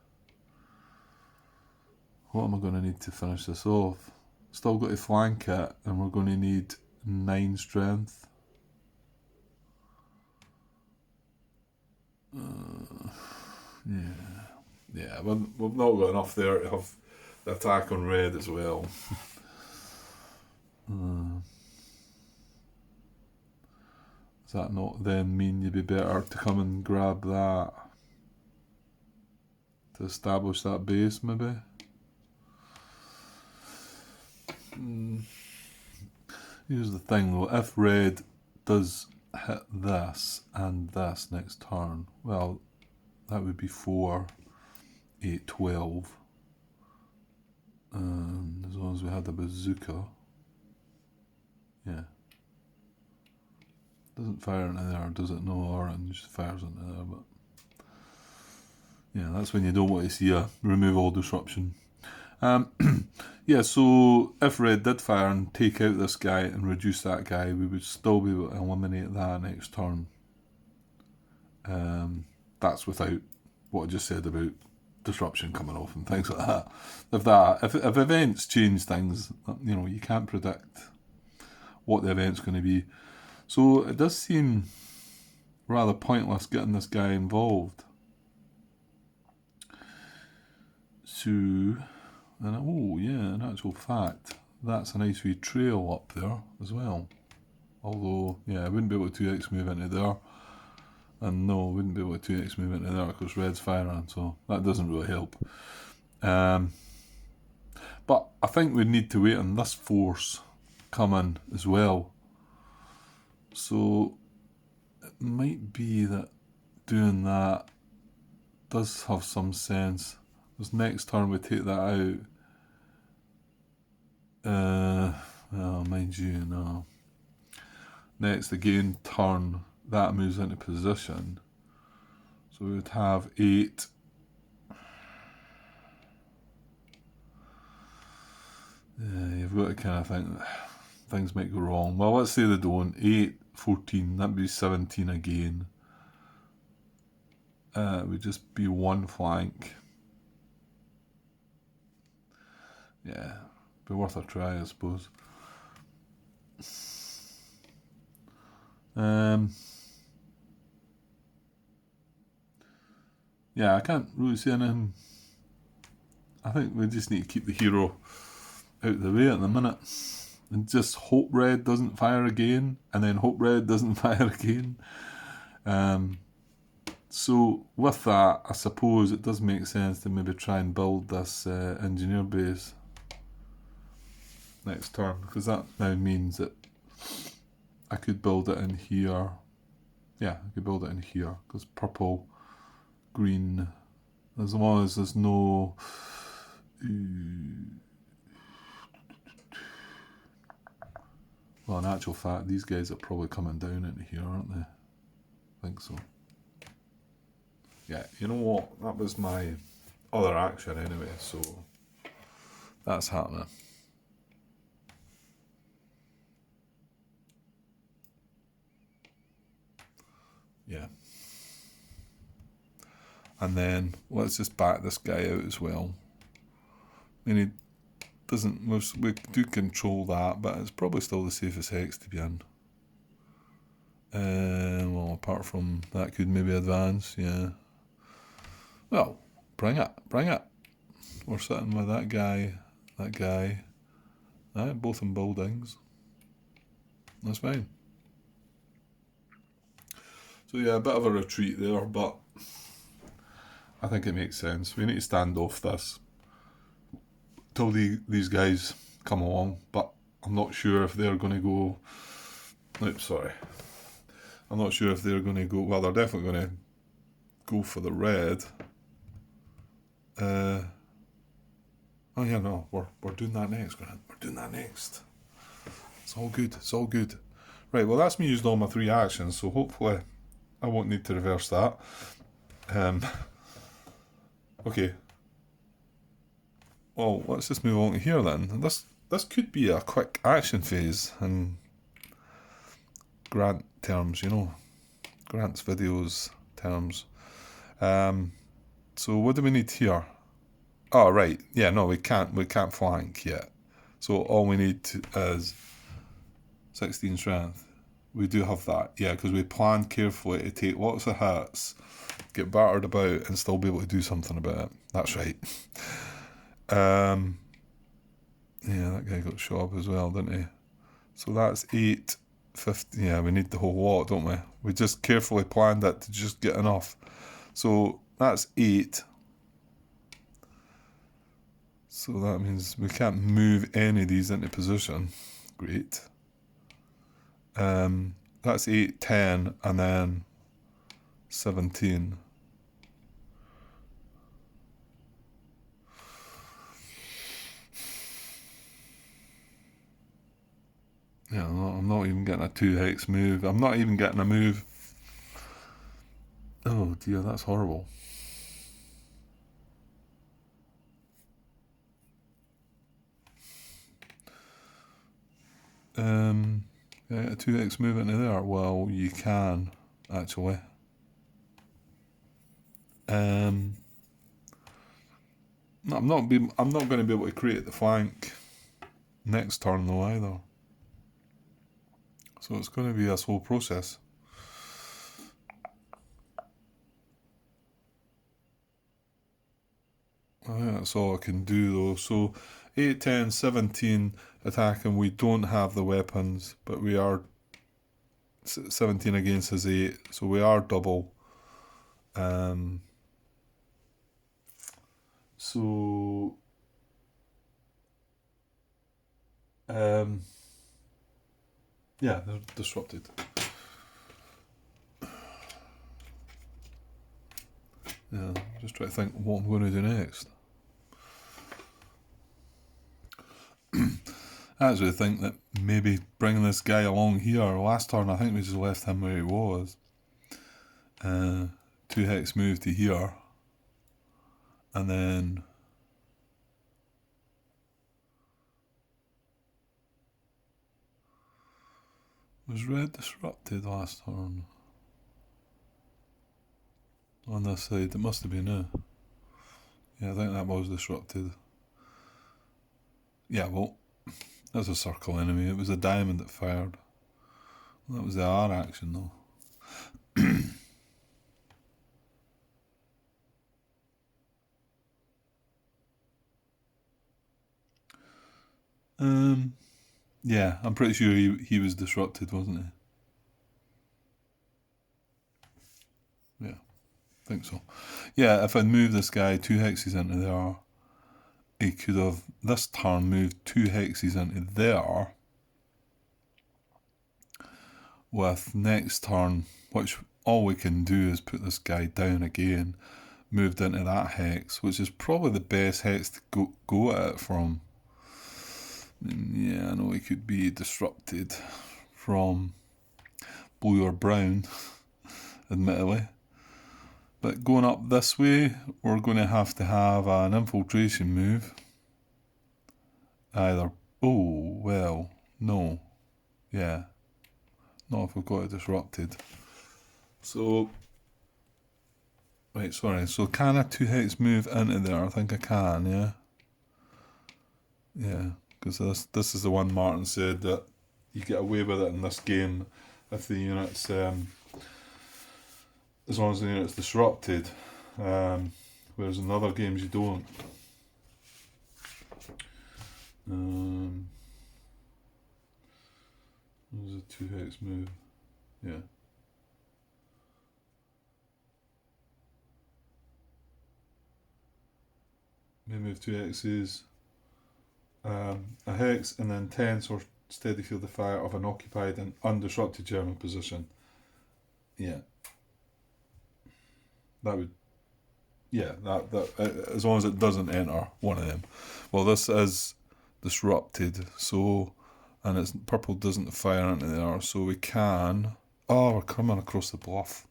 [SPEAKER 1] What am I going to need to finish this off? Still got to flank it, and we're going to need 9 strength. Yeah, we've not got enough there to have the attack on red as well. Does that not then mean you'd be better to come and grab that? To establish that base, maybe? Here's the thing though, if red does hit this and this next turn, well, that would be 4, 8, 12. And as long as we had the bazooka. Yeah. Doesn't fire into there, does it? No orange fires into there, but yeah, that's when you don't want to see a remove all disruption. Yeah, so if red did fire and take out this guy and reduce that guy, we would still be able to eliminate that next turn. That's without what I just said about disruption coming off and things like that. If events change things, you can't predict what the event's going to be. So it does seem rather pointless getting this guy involved. So, in actual fact, that's a nice wee trail up there as well. Although, I wouldn't be able to 2x move into there. And no, I wouldn't be able to 2x move into there because red's firing, so that doesn't really help. But I think we need to wait on this force coming as well. So it might be that doing that does have some sense. Because next turn we take that out. Mind you, no. Next again turn, that moves into position. So we would have 8. You've got to kind of think that things might go wrong. Well, let's say they don't. 8, 14, that'd be 17 again. It would just be 1 flank. Yeah, be worth a try, I suppose. I can't really see anything. I think we just need to keep the hero out of the way at the minute and just hope red doesn't fire again, and then hope red doesn't fire again. So with that, I suppose it does make sense to maybe try and build this engineer base next turn, because that now means that I could build it in here. Yeah, I could build it in here, because purple, green, as long as there's no... Well, in actual fact, these guys are probably coming down into here, aren't they? think so. Yeah, you know what? That was my other action anyway, so that's happening. Yeah. And then let's just back this guy out as well. And he doesn't. We do control that, but it's probably still the safest hex to be in. Well, apart from that, could maybe advance. Yeah. Well, bring it. We're sitting with that guy. Both in buildings. That's fine. So yeah, a bit of a retreat there, but I think it makes sense. We need to stand off this till these guys come along, but I'm not sure if they're going to go... Oops, sorry. I'm not sure if they're going to go... Well, they're definitely going to go for the red. Oh yeah, no, we're doing that next, Grant. We're doing that next. It's all good. Right, well that's me used all my 3 actions, so hopefully I won't need to reverse that. Okay. Well, let's just move on to here then. This could be a quick action phase in Grant terms, Grant's videos terms. So what do we need here? Oh right, yeah, no, we can't flank yet. So all we need is 16 strength. We do have that, yeah, because we planned carefully to take lots of hits, get battered about, and still be able to do something about it. That's right. Yeah, that guy got shot up as well, didn't he? So that's 8, 50. Yeah, we need the whole lot, don't we? We just carefully planned it to just get enough. So that's 8. So that means we can't move any of these into position. Great. That's 8, 10, and then 17. Yeah, I'm not even getting a 2 hex move. I'm not even getting a move. Oh dear, that's horrible. Yeah, a 2 hex move into there. Well, you can actually. I'm not going to be able to create the flank next turn though either. So it's going to be a slow process. I think that's all I can do though. So 8, 10, 17 attacking. We don't have the weapons, but we are 17 against his 8, so we are double. Yeah, they're disrupted. Yeah, just try to think what I'm going to do next. I actually think that maybe bringing this guy along here, last turn I think we just left him where he was. 2 hex move to here, and then was red disrupted last turn? On this side, it must have been it. Yeah, I think that was disrupted. Yeah, well, that's a circle enemy. It was a diamond that fired. That was the R action though. Yeah, I'm pretty sure he was disrupted, wasn't he? Yeah, I think so. Yeah, if I'd moved this guy 2 hexes into there, he could have this turn moved 2 hexes into there, with next turn, which all we can do is put this guy down again, moved into that hex, which is probably the best hex to go at it from. Yeah, I know he could be disrupted from blue or brown. admittedly. But going up this way, we're going to have an infiltration move. Either, oh, well, no. Yeah. Not if we've got it disrupted. So, right, sorry. So can a 2-hex move into there? I think I can, yeah? Yeah, because this is the one Martin said that you get away with it in this game if the unit's, as long as the unit's disrupted. Whereas in other games you don't. What was a 2-hex move? Yeah. May move 2 hexes. A hex and then tense or steady field of fire of an occupied and undisrupted German position. Yeah. That would. Yeah, that as long as it doesn't enter one of them. Well, this is disrupted, so, and it's purple doesn't fire into there, so we can. Oh, we're coming across the bluff.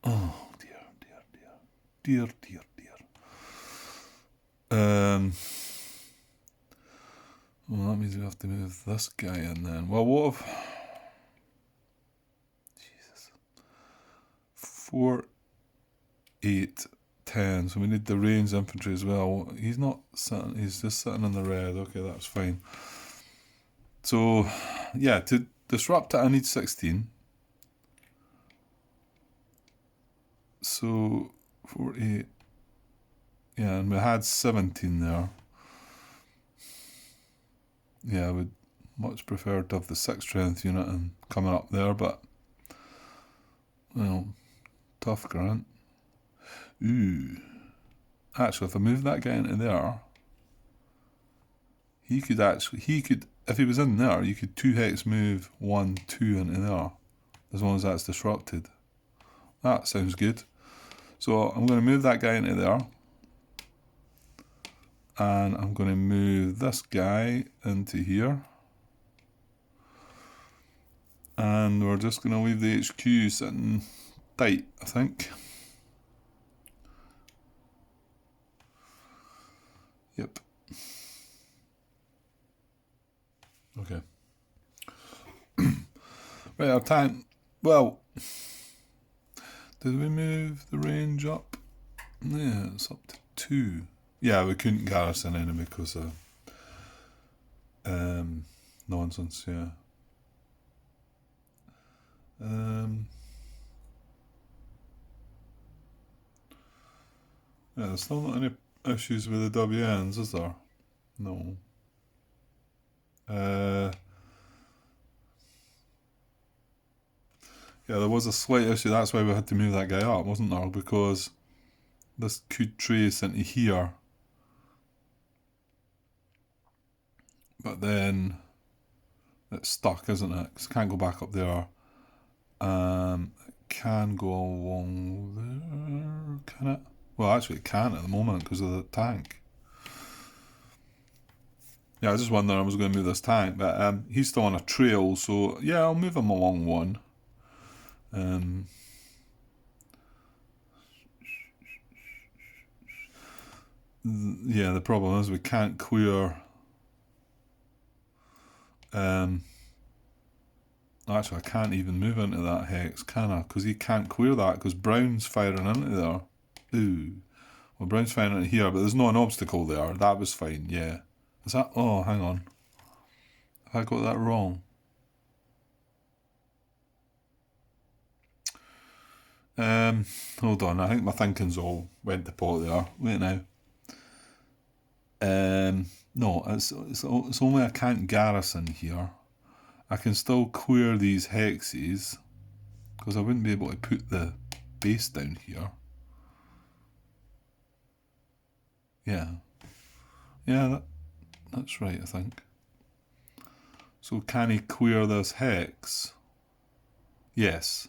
[SPEAKER 1] Oh dear. Well, that means we have to move this guy in then. Well, what if... Jesus. 4, 8, 10. So we need the range infantry as well. He's not sitting, he's just sitting in the red. Okay, that's fine. So, yeah, to disrupt it, I need 16. So, 4, 8. Yeah, and we had 17 there. Yeah, I would much prefer to have the 6 strength unit and coming up there, but, well, tough, Grant. Ooh. Actually, if I move that guy into there, he could, if he was in there, you could 2-hex move 1, 2 into there, as long as that's disrupted. That sounds good. So I'm going to move that guy into there. And I'm going to move this guy into here. And we're just going to leave the HQ sitting tight, I think. Yep. Okay. Right, our time. Well, did we move the range up? Yeah, it's up to 2. Yeah, we couldn't garrison any because of nonsense, yeah. Yeah, there's still not any issues with the WNs, is there? No. Yeah, there was a slight issue. That's why we had to move that guy up, wasn't there? Because this could trace into here. But then it's stuck, isn't it? Because it can't go back up there. It can go along there, can it? Well, actually it can't at the moment because of the tank. Yeah, I was just wondering I was going to move this tank, but he's still on a trail, so yeah, I'll move him along one. Yeah, the problem is we can't clear... Actually, I can't even move into that hex, can I? Because he can't clear that, because Brown's firing into there. Ooh. Well, Brown's firing into here, but there's not an obstacle there. That was fine, yeah. Is that... Oh, hang on. Have I got that wrong? Hold on. I think my thinking's all went to pot there. Wait now. No, it's only I can't garrison here. I can still clear these hexes because I wouldn't be able to put the base down here. Yeah. Yeah, that's right, I think. So can he clear this hex? Yes.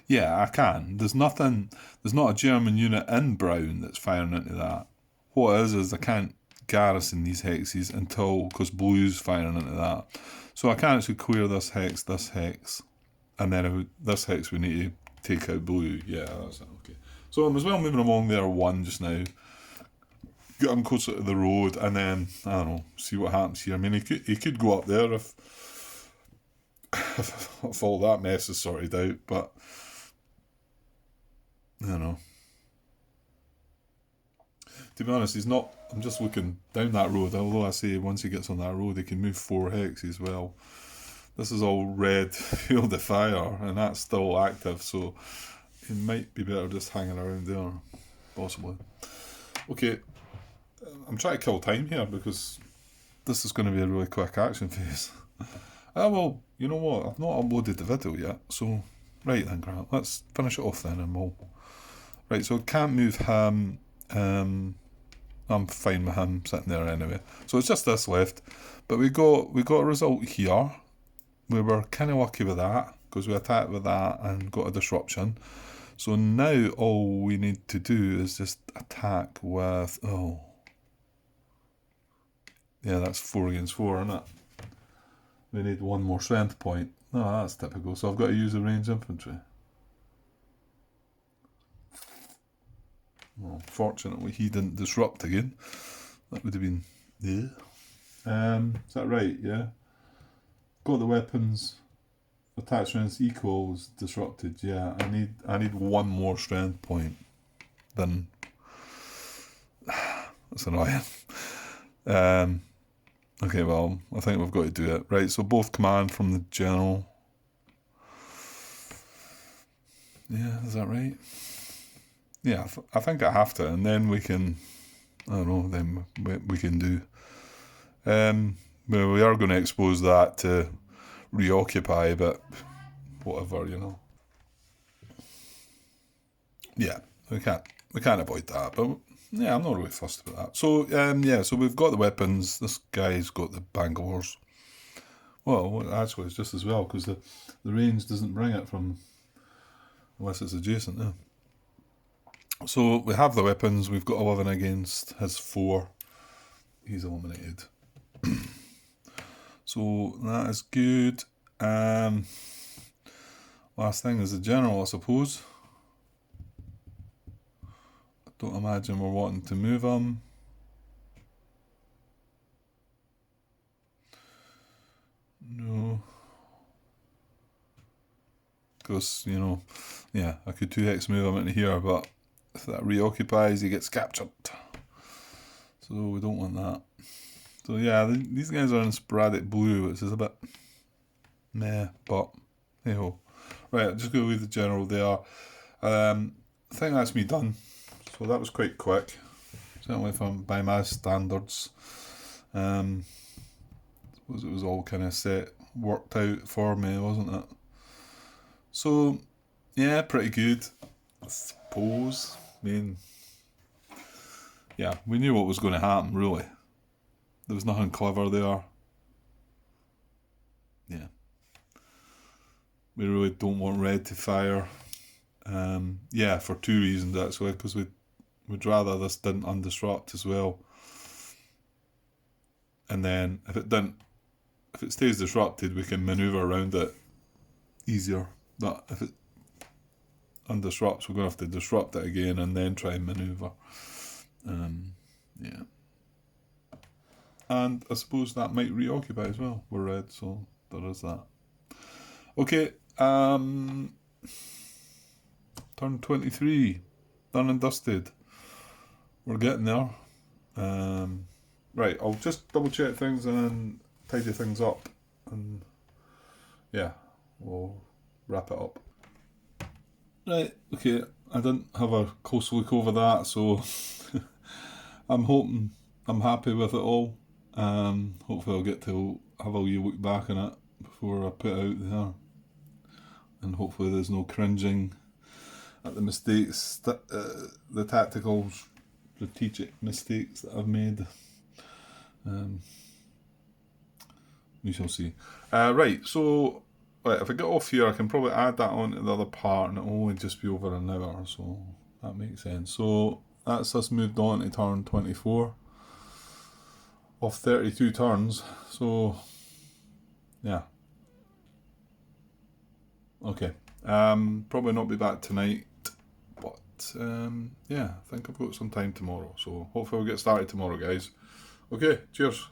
[SPEAKER 1] Yeah, I can. There's not a German unit in Brown that's firing into that. What it is I can't garrison these hexes because Blue's firing into that. So I can actually clear this hex, and then this hex we need to take out blue. Yeah, that's it. Okay. So I'm as well moving along there one just now. Get him closer to the road, and then I don't know. See what happens here. I mean, he could go up there if all that mess is sorted out, but I don't know. To be honest, he's not. I'm just looking down that road. Although I say once he gets on that road, he can move 4 hexes. Well, this is all red field of fire, and that's still active. So it might be better just hanging around there, possibly. Okay, I'm trying to kill time here because this is going to be a really quick action phase. Well, you know what? I've not uploaded the video yet, so right then, Grant. Let's finish it off then, and we'll. Right, so can't move him. I'm fine with him sitting there anyway. So it's just this left, but we got a result here. We were kind of lucky with that because we attacked with that and got a disruption. So now all we need to do is just attack with yeah, that's 4 against 4, isn't it? We need 1 more strength point. No, that's typical. So I've got to use the ranged infantry. Well, fortunately, he didn't disrupt again. That would have been is that right? Yeah. Got the weapons. Attack strength equals disrupted. Yeah. I need 1 more strength point. Then that's annoying. Okay. Well, I think we've got to do it. Right. So both command from the general. Yeah. Is that right? Yeah, I think I have to, and then we can, I don't know, then we can do. Well, we are going to expose that to reoccupy, but whatever, you know. Yeah, we can't avoid that, but yeah, I'm not really fussed about that. So yeah, so we've got the weapons. This guy's got the Bangors. Well, actually, it's just as well because the range doesn't bring it from unless it's adjacent. Yeah. So we have the weapons. We've got 11 against his 4. He's eliminated. So that is good. Last thing is the general, I suppose. I don't imagine we're wanting to move him. No. Because, you know, yeah, I could 2x move him into here, but if that reoccupies, he gets captured. So we don't want that. So yeah, these guys are in sporadic blue, which is a bit meh, but hey ho. Right, just go with the general there. I think that's me done. So that was quite quick, certainly by my standards. Suppose it was all kind of worked out for me, wasn't it? So yeah, pretty good, I suppose. I mean, yeah, we knew what was going to happen, really. There was nothing clever there. Yeah. We really don't want red to fire. Yeah, for 2 reasons actually, because we'd rather this didn't undisrupt as well. And then if it stays disrupted, we can manoeuvre around it easier. But if it undisrupts, we're going to have to disrupt it again and then try and manoeuvre. Yeah. And I suppose that might reoccupy as well. We're red, so there is that. Okay, turn 23. Done and dusted. We're getting there. Right, I'll just double check things and tidy things up. And yeah, we'll wrap it up. Right, okay, I didn't have a close look over that, so I'm happy with it all. Hopefully I'll get to have a wee look back on it before I put it out there. And hopefully there's no cringing at the mistakes, the tactical, strategic mistakes that I've made. We shall see. Right, so if I get off here, I can probably add that on to the other part and it'll only just be over an hour, so that makes sense. So that's us moved on to turn 24 of 32 turns, so yeah. Okay. Probably not be back tonight, but yeah, I think I've got some time tomorrow. So hopefully we'll get started tomorrow, guys. Okay, cheers.